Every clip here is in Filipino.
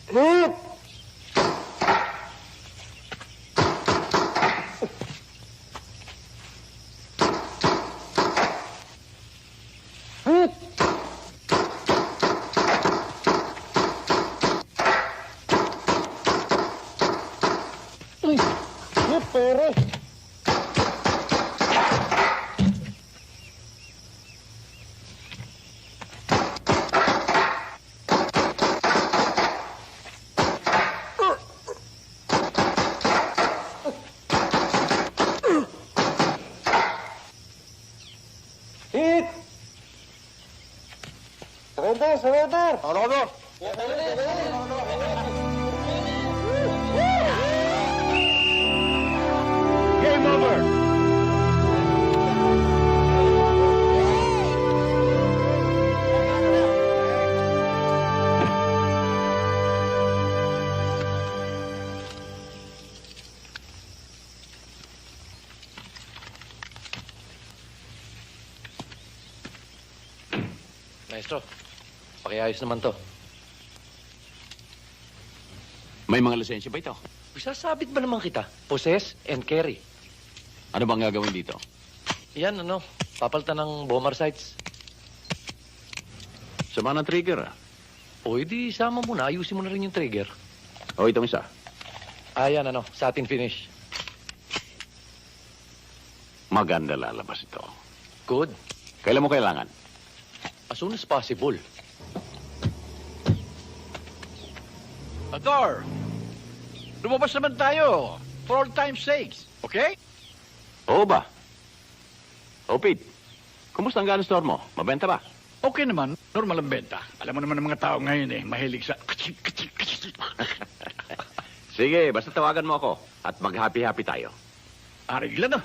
Hit! Hit! Uy! Hit, pere! Hit! Surrender! Surrender! Ano? Game over! Maestro, pakiayos naman to. May mga lisensya ba ito? Sasabit ba naman kita? Possess and carry. Ano bang gagawin dito? Yan, papalitan ng bomber sights. Sama ng trigger. O, edi sama mo na. Ayusin mo na rin yung trigger. O itong isa. Yan, satin finish. Maganda lalabas ito. Good. Kailan mo kailangan? As soon as possible. Ador, lumabas naman tayo. For all time's sakes, okay? Oo ba? O Pete, kumusta ang gun store mo? Mabenta ba? Okay naman, normal ang benta. Alam mo naman ang mga tao ngayon mahilig sa... Sige, basta tawagan mo ako at mag-happy-happy tayo. Arigla na.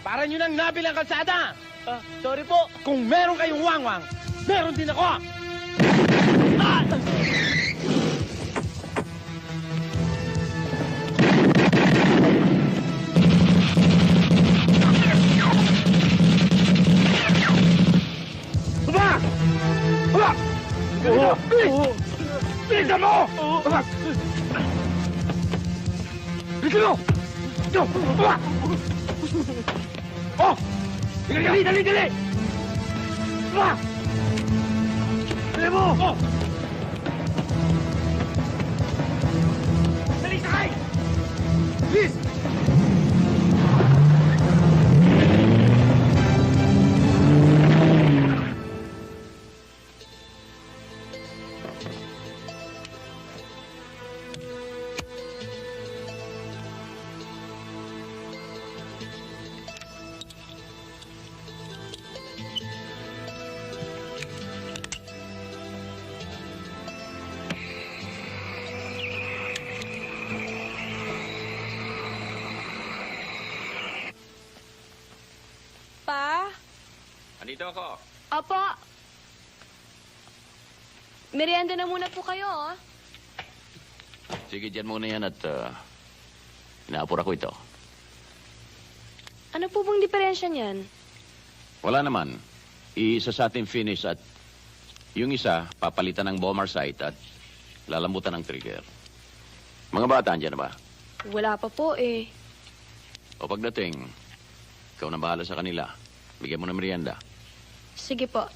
Para nyo nang nabilang kalsada! Sorry po. Kung meron kayong wangwang, meron din ako! Baba! Baba! Bilis! Bilisan mo! Baba! Bilisan mo! Ito! Baba! Oh! Dali, dali, dali! Baba! Dali mo! Oh! Dali, sakay! Bilis! Pa? Andito ako. Opo. Merienda na muna po kayo, oh. Sige, dyan muna yan at inaapura ko ito. Ano po bang diferensya niyan? Wala naman. Isa sa ating finish at yung isa, papalitan ng bomber sight at lalambutan ng trigger. Mga bata, andyan na ba? Wala pa po, eh. O pagdating, ikaw na bahala sa kanila. Bigyan mo ng merienda. Sige po.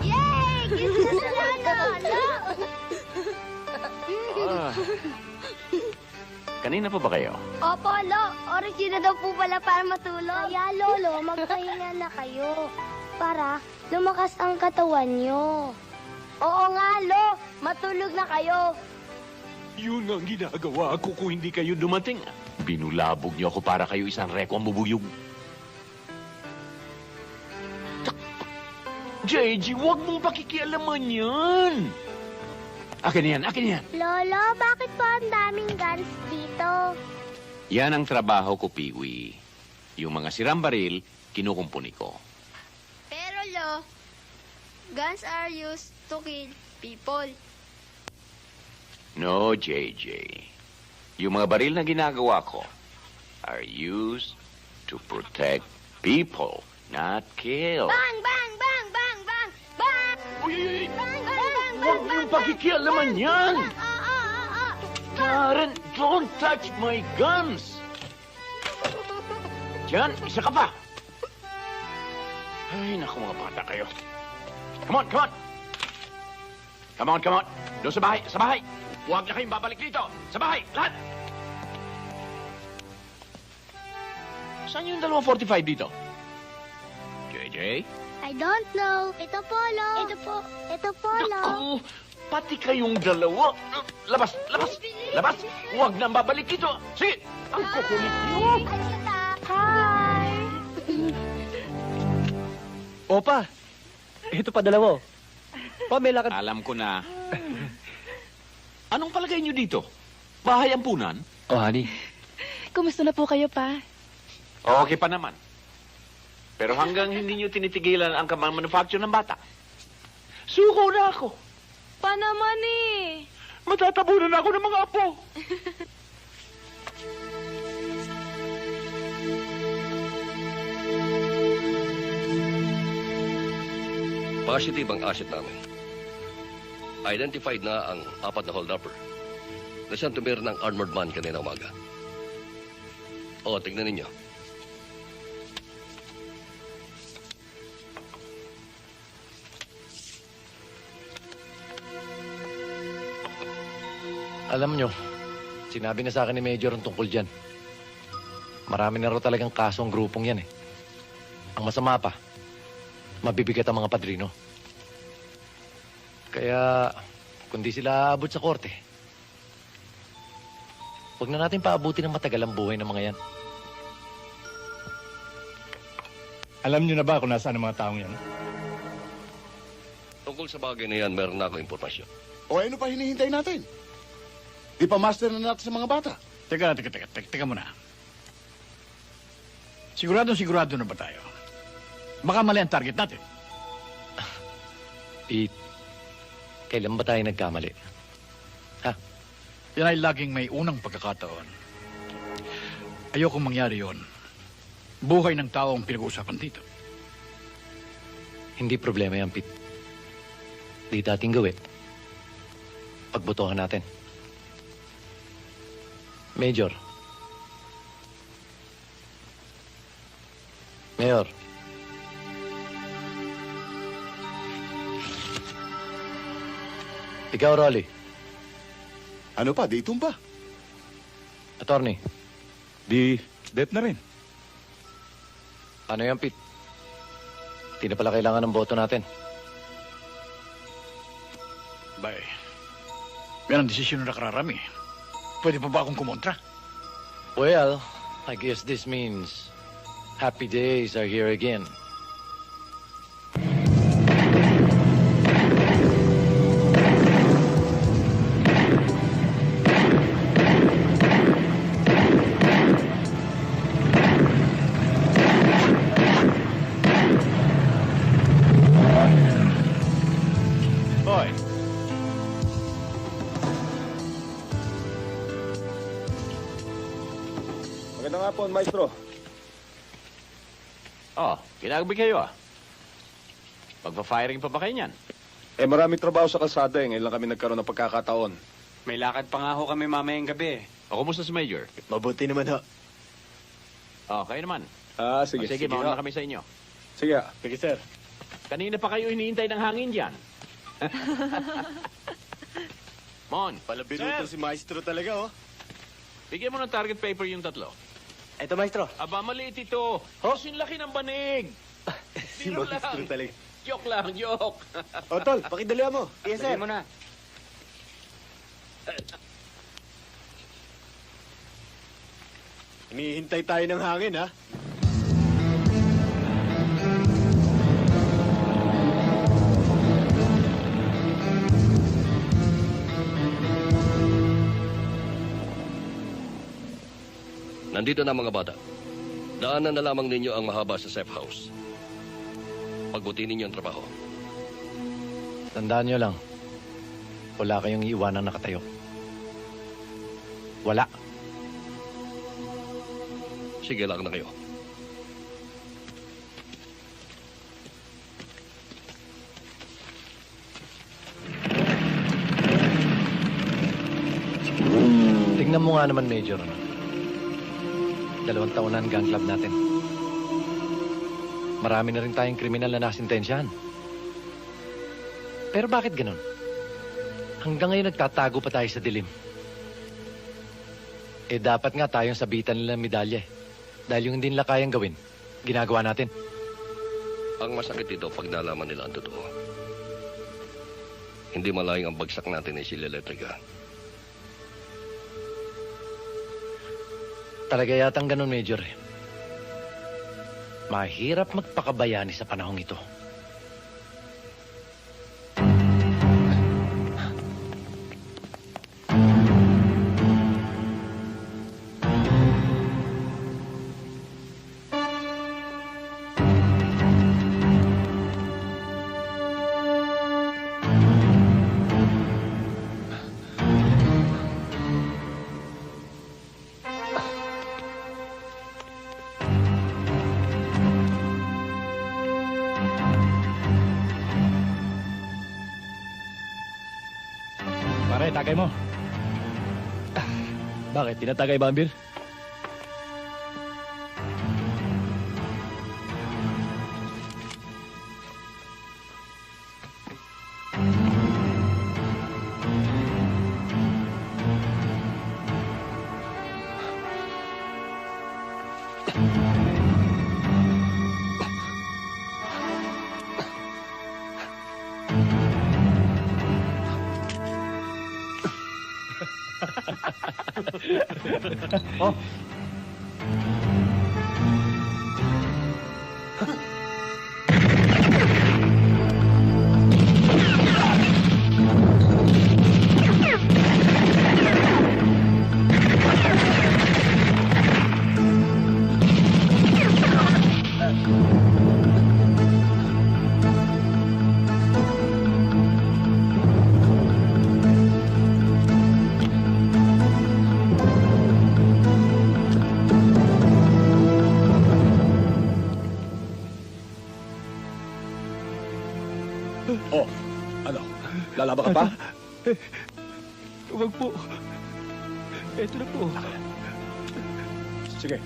Yay! Kisses na lalo! Ah. Kanina pa ba kayo? Opo, Lo. Oras yun na daw po pala para matulog. Kaya, Lolo, magpahinga na kayo. Para lumakas ang katawan nyo. Oo nga, Lo. Matulog na kayo. Yun ang ginagawa ko kung hindi kayo dumating. Binulabog niyo ako para kayo isang reko ang bubuyog. JG, huwag mong pakikialaman yan. Akin yan, akin yan. Lolo, bakit po ang daming guns dito? Yan ang trabaho ko, Piwi. Yung mga sirang baril, kinukumpuni ko. Pero, Lo, guns are used to kill people. No, JJ. Yung mga baril na ginagawa ko are used to protect people, not kill. Bang, bang, bang, bang, bang, bang! Uy, uy, uy! Bang, bang, bang, Huwag niyong pakikialaman yan! Ah. Karen, don't touch my guns! Diyan, isa ka pa! Ay, naku mga bata kayo. Come on, come on! Come on, come on! Doon sa bahay, sa bahay! Huwag na kayong babalik dito! Sa bahay, lahat! Saan yung 245 dito? JJ? I don't know. Ito po, Lo. Ito po. Ito po, Lo. Naku, pati kayong dalawa. Labas, labas, labas! Huwag nang babalik dito! Sige, ang kukulit niyo! Hi! Opa, ito pa dalawa. Pa, may lakad. Alam ko na. Anong palagay niyo dito? Bahay ampunan? Oh, honey. Kumusta na po kayo, pa? Okay pa naman. Pero hanggang hindi niyo tinitigilan ang manufacture ng bata, suko na ako. Pa naman eh. Matatabunan ako ng mga apo. Positive ang asset namin. Identified na ang 4 na hold-upper na siyang tumira ng armored man kanina umaga. O, tignan ninyo. Alam nyo, sinabi na sa akin ni Major ang tungkol dyan. Marami na raw talagang kaso ang grupong yan eh. Ang masama pa, mabibigat ang mga padrino. Kaya, kung di sila aabot sa korte, huwag na natin paabuti ng matagal ang buhay ng mga yan. Alam niyo na ba kung nasaan ang mga taong yan? Tungkol sa bagay na yan, meron na ako impormasyon. O ano pa hinihintay natin? Di pa master na natin sa mga bata. Teka muna. Sigurado na ba tayo? Baka mali ang target natin. Pete, kailan ba tayo nagkamali? Yan ay laging may unang pagkakataon. Ayokong mangyari yon. Buhay ng tao ang pinag-uusapan dito. Hindi problema yan, Pete. Di dating gawin. Pagbotohan natin. Major. Mayor. Ikaw, Rolly. Ano pa, di itumba. Attorney. Di, death na rin. Ano yan, Pete? Hindi na pala kailangan ng boto natin. Bay, yan ang desisyon ng nakararami. Pwede pa ba akong kumontra? Well, I guess this means happy days are here again. Hoy, Magandang hapon, maestro. Oh, kinagabi kayo ah. Magpa-firing pa ba kayo niyan? Eh, maraming trabaho sa kalsada eh. Ngayon lang kami nagkaroon ng pagkakataon. May lakad pa nga ho kami mamayang gabi. O, kumusta si Major? Mabuti naman ha. Oh, kayo naman. Ah, sige. O, sige, mauna na kami sa inyo. Sige, sige, sir. Kanina pa kayo hinihintay ng hangin dyan. Mon, Palabinuto si maestro talaga, oh. Bigyan mo ng target paper yung tatlo. Eto, maestro. Aba, maliit ito. Kasing laki ng banig. Biro lang. talaga. Joke lang, joke. O, tol, pakidalihan mo. Yes, sir. Lagyan mo na. Hinihintay tayo ng hangin, ha? Nandito na mga bata. Daanan na lamang ninyo ang mahaba sa safe house. Pagbuti ninyo ang trabaho. Tandaan nyo lang, wala kayong iiwanang nakatayo. Wala. Sige lang na kayo. Tingnan mo nga naman, Major. 2 taon na ang gun club natin. Marami na rin tayong kriminal na nasintensyahan. Pero bakit ganun? Hanggang ngayon nagtatago pa tayo sa dilim. Eh dapat nga tayong sabitan nila ng medalya eh. Dahil yung hindi nila kayang gawin, ginagawa natin. Ang masakit dito pag nalaman nila ang totoo. Hindi malayang ang bagsak natin ay sila Electrica. Talaga yatang ganun, Major. Mahirap magpakabayani sa panahong ito. Pare, tagay mo. Bakit? Tinatagay ba ang beer? Oh. Oh, ano? Lalaban ka pa? Huwag po. Ito na po. Sige.